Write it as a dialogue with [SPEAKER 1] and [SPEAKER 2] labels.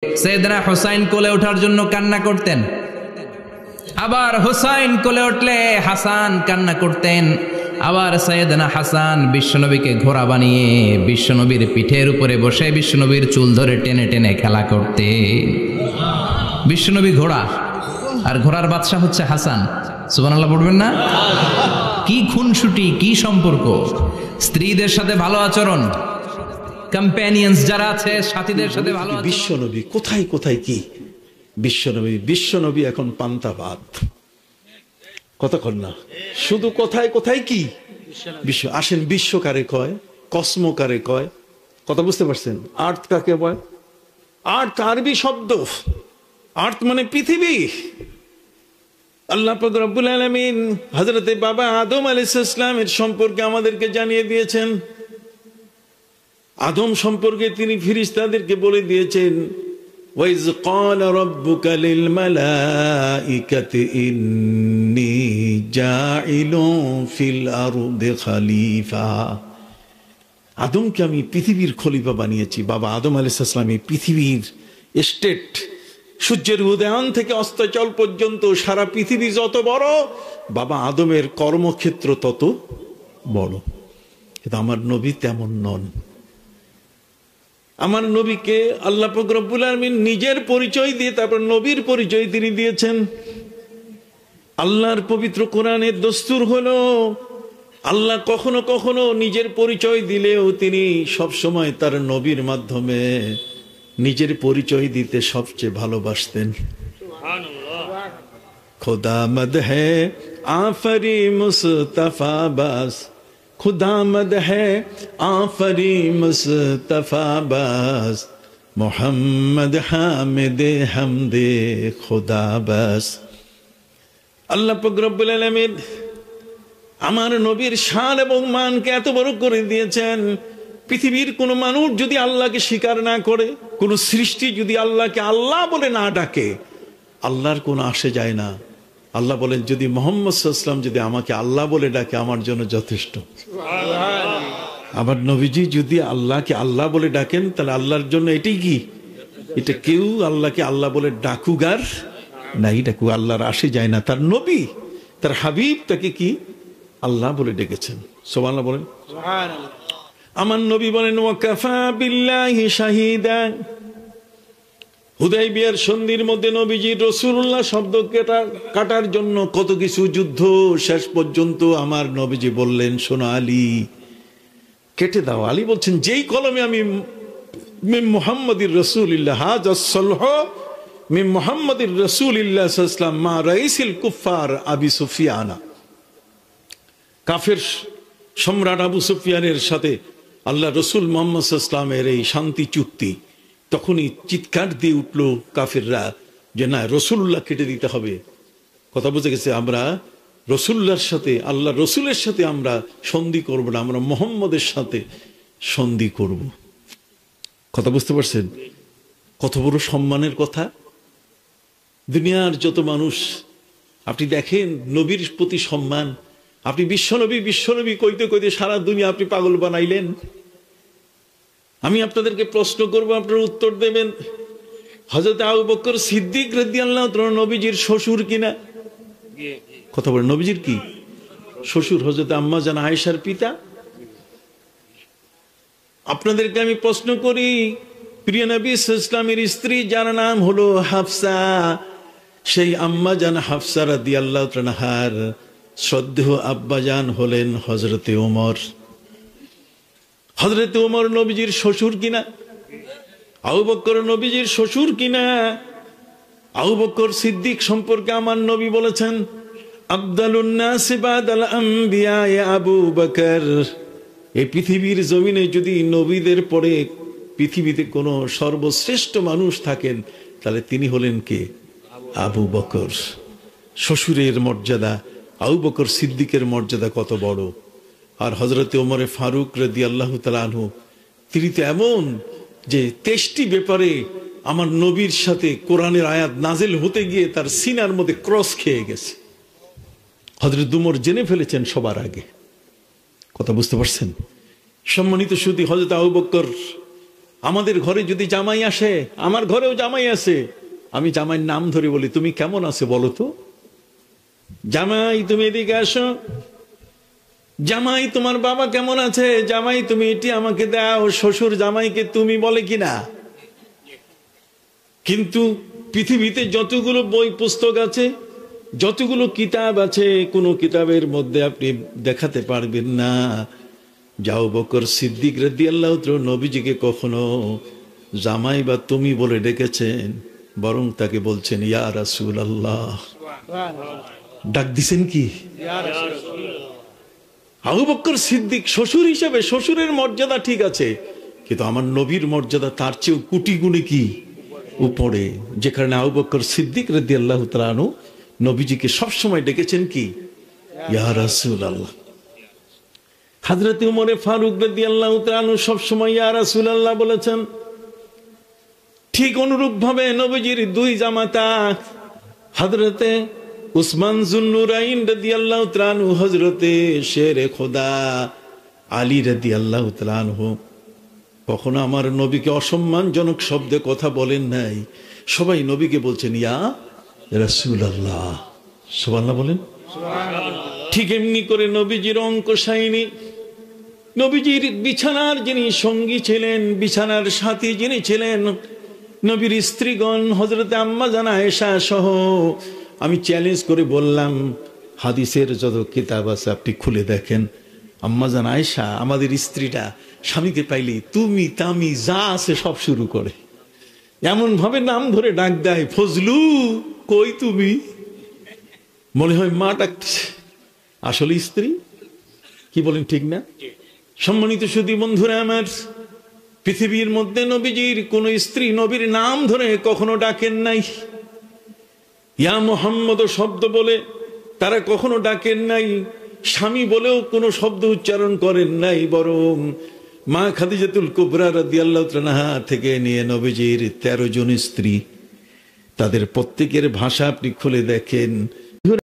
[SPEAKER 1] সৈয়দনা হুসাইন কোলে ওঠার জন্য কান্না করতেন, আবার হুসাইন কোলে উঠলে হাসান কান্না করতেন। আবার সৈয়দনা হাসান বিশ্বনবীকে ঘোড়া বানিয়ে বিশ্বনবীর পিঠের উপরে বসে বিশ্বনবীর চুল ধরে টেনে টেনে খেলা করতে। বিশ্বনবী ঘোড়া আর ঘোড়ার বাদশা হচ্ছে হাসান। সুবহানাল্লাহ পড়বেন না? কি খুনসুটি, কি সম্পর্ক! স্ত্রীদের সাথে ভালো আচরণ, কম্প্যানিয়ন্স যারা আছে সাথীদের সাথে ভালো আচরণ।
[SPEAKER 2] বিশ্বনবী কোথায় কোথায় কি বিশ্বনবী এখন পান্তা ভাত, কতক্ষণ না শুধু কোথায় কোথায় কি বিশ্ব। আসেন, বিশ্ব কারে কয়, কসমো কারে কয়, কথা বুঝতে পারছেন? আর্থ কাকে বয়? আর্থ আরবি শব্দ, আর্থ মানে পৃথিবী। আল্লাহ পাক রব্বুল আলামিন হযরতে বাবা আদম আলাইহিস সালামের সম্পর্কে আমাদেরকে জানিয়ে দিয়েছেন। আদম সম্পর্কে তিনি ফেরেশতাদেরকে বলে দিয়েছেন, ওয়াইজ ক্বালা রাব্বুকা লিল মালাইকাতি ইন্নী জাইলুন ফিল আরদি খলিফা। আদমকে আমি পৃথিবীর খলিফা বানিয়েছি। বাবা আদম আলাইহিস সালাম এই পৃথিবীর স্টেট, সূর্যের উদয়ান থেকে অস্তচল পর্যন্ত সারা পৃথিবী যত বড়, বাবা আদমের কর্মক্ষেত্র তত বড়। কিন্তু আমার নবী তেমন নন। আমার নবীকে আল্লাহ পাক রব্বুল আলামিন নিজের পরিচয় দিয়ে তারপর নবীর পরিচয় তিনি দিয়েছেন। আল্লাহর পবিত্র কোরআনের দস্তুর হলো, আল্লাহ কখনো কখনো নিজের পরিচয় দিলেও তিনি সব সময় তার নবীর মাধ্যমে নিজের পরিচয় দিতে সবচেয়ে ভালোবাসতেন। খুদা মদ হ্যায় আফরি মুস্তাফা বাস, খুদা মদ হ্যায় আফরি মুস্তাফা বাস, মোহাম্মদ হামিদে হামদে খুদা বাস। আল্লাহ পাক রব্বুল আলামিন আমার নবীর শান এবং মানকে এত বড় করে দিয়েছেন, পৃথিবীর কোন মানুষ যদি আল্লাহকে স্বীকার না করে, কোন সৃষ্টি যদি আল্লাহকে আল্লাহ বলে না ডাকে, আল্লাহর কোনো আসে যায় না। আল্লাহ বলেন, যদি মুহাম্মদ সাল্লাল্লাহু আলাইহি ওয়াসাল্লাম যদি আমাকে আল্লাহ বলে ডাকে আমার জন্য যথেষ্ট। আমার নবীজি যদি আল্লাহকে আল্লাহ বলে ডাকেন, তাহলে আল্লাহর জন্য এটাই কি? এটা কেউ আল্লাহকে আল্লাহ বলে ডাকুগার নাই, ডাকু আল্লাহর আসে যায় না। তার নবী, তার হাবিব তাকে কি আল্লাহ বলে ডেকেছেন। সুবহানাল্লাহ বলেন। আমার নবী বলেন, ওয়াকাফা বিল্লাহি শাহিদা। হুদাইবিয়ার সন্ধির মধ্যে নবীজি রাসূলুল্লাহ শব্দ কাটার জন্য কত কিছু যুদ্ধ, শেষ পর্যন্ত আমার নবীজি বললেন, শোনো আলী, কেটে দাও। আলী বলছেন, যেই কলমে আমি মিন মুহাম্মাদির রাসূলিল্লাহ হাযা সলহ মিন মুহাম্মাদির রাসূলিল্লাহ সাল্লাল্লাহু আলাইহি ওয়াসাল্লাম মা রাইসিল কুফার আবি সুফিয়ানা, কাফের সম্রাট আবু সুফিয়ানের সাথে আল্লাহ রসুল মুহাম্মদ সাল্লাল্লাহু আলাইহি ওয়াসাল্লামের এই শান্তি চুক্তি, তখনই চিৎকার দিয়ে উঠলো কাফেররা যে না, রসুল্লাহ কেটে দিতে হবে। কথা বুঝে গেছে? আমরা রসুল্লাহর সাথে, আল্লাহ রসুলের সাথে আমরা সন্ধি করব না, আমরা মুহাম্মদের সাথে সন্ধি করব। কথা বুঝতে পারছেন? কত বড় সম্মানের কথা। দুনিয়ার যত মানুষ আপনি দেখেন নবীর প্রতি সম্মান, আপনি বিশ্বনবী কইতে কইতে সারা দুনিয়া আপনি পাগল বানাইলেন। আমি আপনাদেরকে প্রশ্ন করব, আপনারা উত্তর দেবেন। হযরত আবু বকর সিদ্দিক রাদিয়াল্লাহু তাআলা নবীজির শ্বশুর কিনা? কথা বলেন, নবীজির কি শ্বশুর? হযরত আম্মা জান আয়েশার পিতা। আপনাদেরকে আমি প্রশ্ন করি, প্রিয় নবী সাল্লাল্লাহু আলাইহি ওয়াসাল্লামের স্ত্রী যার নাম হলো হাফসা, সেই আম্মা জান হাফসা রাদিয়াল্লাহু তাআলা আনহার শ্রদ্ধেয় আব্বাজান হলেন হযরতে ওমর। হযরতে ওমর নবীজির শ্বশুর কিনা? আবু বকর নবীজির শ্বশুর কিনা? আবু বকর সিদ্দিক সম্পর্কে আমার নবী বলেছেন, আফদালুন নাস বাদাল আম্বিয়া আবু বকর। এই পৃথিবীর জমিনে যদি নবীদের পরে পৃথিবীতে কোনো সর্বশ্রেষ্ঠ মানুষ থাকেন, তাহলে তিনি হলেন কে? আবু বকর। শ্বশুরের মর্যাদা, আবু বকর সিদ্দিকের মর্যাদা কত বড়। আর হযরতে ওমরে ফারুক রাদিয়াল্লাহু তাআলা আনহু, তিনি তো এমন যে 23টি ব্যাপারে আমার নবীর সাথে কোরআনের আয়াত নাজিল হতে গিয়ে তার সিনার মধ্যে ক্রস খেয়ে গেছে। হযরত ওমর জেনে ফেলেছেন সবার আগে। কথা বুঝতে পারছেন? সম্মানিত সুধী, হযরত আবু বকর আমাদের ঘরে যদি জামাই আসে, আমার ঘরেও জামাই আছে, আমি জামাইয়ের নাম ধরে বলি, তুমি কেমন আছো বলো তো? জামাই তুমি এদিকে আসো, জামাই তোমার বাবা কেমন আছে, জামাই তুমি এটি আমাকে দাও। শ্বশুর জামাইকে তুমি বলে কিনা? কিন্তু পৃথিবীতে যতগুলো বই পুস্তক আছে, যতগুলো কিতাব আছে, কোনো কিতাবের মধ্যে আপনি দেখাতে পারবেন না যে আবু বকর সিদ্দিক রাদিয়াল্লাহু তাআলা নবীজিকে কখনো জামাই বা তুমি বলে ডেকেছেন, বরং তাকে বলছেন ইয়া রাসূলুল্লাহ। ডাক দিছেন কি? আবু বকর সিদ্দিক শ্বশুর হিসেবে শ্বশুরের মর্যাদা ঠিক আছে, কিন্তু আমার নবীর মর্যাদা তার চেয়েও কোটি গুণে কি উপরে, যে কারণে আবু বকর সিদ্দিক রাদিয়াল্লাহু তাআলা আনহু নবীজিকে সবসময় ডেকেছেন কি? ইয়া রাসূলুল্লাহ। হযরত উমর ফারুক রাদিয়াল্লাহু তাআলা আনহু সবসময় ইয়া রাসূলুল্লাহ বলেছেন। ঠিক অনুরূপ ভাবে নবীজির দুই জামাতা হযরতে উসমান যুন্নুরাইন রাদিয়াল্লাহু তাআলা আনহু, হযরতে শেরে খোদা আলী রাদিয়াল্লাহু তাআলা আনহু কখনো আমার নবীকে অসম্মানজনক শব্দে কথা বলেন নাই। সবাই নবীকে বলছেন ইয়া রাসূলুল্লাহ। সুবহানাল্লাহ বলেন। ঠিক এমনি করে নবীজির অঙ্কশায়িনী, নবীজির বিছানার যিনি সঙ্গী ছিলেন, বিছানার সাথী যিনি ছিলেন, নবীর স্ত্রীগণ হযরতে আম্মা জান আয়েশা সহ, আমি চ্যালেঞ্জ করে বললাম হাদিসের যত কিতাব আছে আপনি খুলে দেখেন, আম্মা জান আয়েশা আমাদের স্ত্রীটা স্বামীকে পাইলে তুমি তামি যা আছে সব শুরু করে, এমন ভাবে নাম ধরে ডাক দেয়, ফজলু কই তুমি, মনে হয় মা ডাকতেছে, আসলে স্ত্রী। কি বলেন ঠিক না? সম্মানিত সুধী বন্ধুরা আমার, পৃথিবীর মধ্যে নবীজির কোন স্ত্রী নবীর নাম ধরে কখনো ডাকেন নাই। ইয়া মুহাম্মদ শব্দ বলে তারা কখনো ডাকেন নাই, স্বামী বলেও কোনো শব্দ উচ্চারণ করেন নাই, বরং মা খাদিজাতুল কুবরা রাদিয়াল্লাহু তাআলা থেকে নিয়ে নবীজির 13 জন স্ত্রী, তাদের প্রত্যেকের ভাষা আপনি খুলে দেখেন,